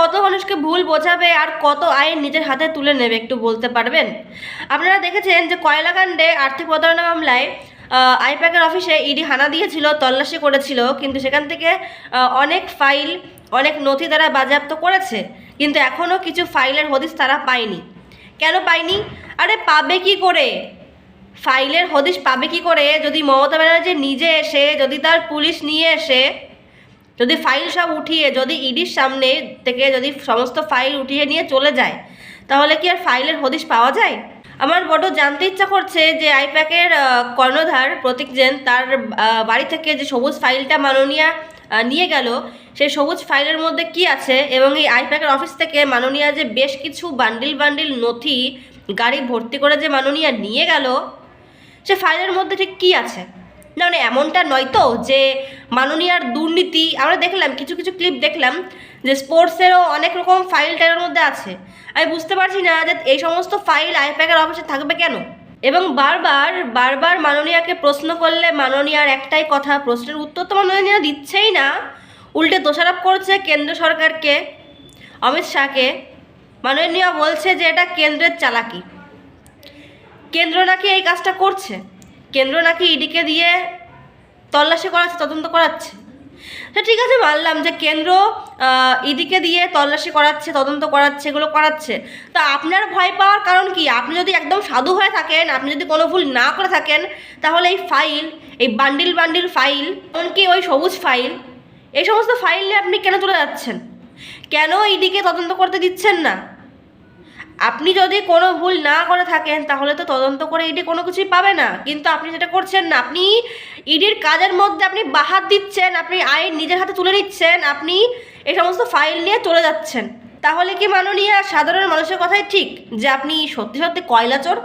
কত মানুষকে ভুল বোঝাবে আর কত আইন নিজের হাতে তুলে নেবে একটু বলতে পারবেন? আপনারা দেখেছেন যে কয়লাকাণ্ডে আর্থিক প্রতারণা মামলায় আইপ্যাকের অফিসে ইডি হানা দিয়েছিল, তল্লাশি করেছিল, কিন্তু সেখান থেকে অনেক ফাইল, অনেক নথি তারা বাজেয়াপ্ত করেছে, কিন্তু এখনও কিছু ফাইলের হদিশ তারা পায়নি। কেন পায়নি? আরে পাবে কি করে? ফাইলের হদিশ পাবে কি করে যদি মমতা ব্যানার্জি নিজে এসে, যদি তার পুলিশ নিয়ে এসে, যদি ফাইল সব উঠিয়ে, যদি ইডির সামনে থেকে যদি সমস্ত ফাইল উঠিয়ে নিয়ে চলে যায়, তাহলে কি আর ফাইলের হদিশ পাওয়া যায়? আমার বড় জানতে ইচ্ছা করছে যে আইপ্যাকের কর্ণধার প্রতীক জেন তার বাড়ি থেকে যে সবুজ ফাইলটা মাননীয়া নিয়ে গেল, সেই সবুজ ফাইলের মধ্যে কি আছে, এবং এই আইপ্যাকের অফিস থেকে মাননীয়া যে বেশ কিছু বান্ডিল বান্ডিল নথি গাড়ি ভর্তি করে যে মাননীয়া নিয়ে গেল, সে ফাইলের মধ্যে ঠিক কী আছে? না মানে এমনটা নয় তো যে মাননীয়ার দুর্নীতি? আমরা দেখলাম কিছু কিছু ক্লিপ দেখলাম যে স্পোর্টসেরও অনেক রকম ফাইল টাইলের মধ্যে আছে। আমি বুঝতে পারছি না যে এই সমস্ত ফাইল আইপ্যাকের অফিসে থাকবে কেন। এবং বারবার বারবার মাননীয়াকে প্রশ্ন করলে মাননীয়ার একটাই কথা, প্রশ্নের উত্তর তো মাননীয়া দিচ্ছেই না, উল্টে দোষারোপ করছে কেন্দ্র সরকারকে, অমিত শাহকে। মাননীয়া বলছে যে এটা কেন্দ্রের চালাকি, কেন্দ্র নাকি এই কাজটা করছে, কেন্দ্র নাকি ইডিকে দিয়ে তল্লাশি করাচ্ছে, তদন্ত করাচ্ছে। তো ঠিক আছে, মানলাম যে কেন্দ্র ইডিকে দিয়ে তল্লাশি করাচ্ছে, তদন্ত করাচ্ছে, এগুলো করাচ্ছে। তা আপনার ভয় পাওয়ার কারণ কি? আপনি যদি একদম সাধু হয়ে থাকেন, আপনি যদি কোনো ভুল না করে থাকেন, তাহলে এই ফাইল, এই বান্ডিল বান্ডিল ফাইল, এমনকি ওই সবুজ ফাইল, এই সমস্ত ফাইল নিয়ে আপনি কেন চলে যাচ্ছেন? কেন ইডিকে তদন্ত করতে দিচ্ছেন না? আপনি যদি কোনো ভুল না করে থাকেন তাহলে তো তদন্ত করে ইডি কোনো কিছুই পাবে না, কিন্তু আপনি সেটা করছেন না। আপনি ইডির কাজের মধ্যে আপনি বাহাত দিচ্ছেন, আপনি আইন নিজের হাতে তুলে নিচ্ছেন, আপনি এই সমস্ত ফাইল নিয়ে চলে যাচ্ছেন। তাহলে কি মাননীয় সাধারণ মানুষের কথাই ঠিক যে আপনি সত্যি সত্যি কয়লা চোর?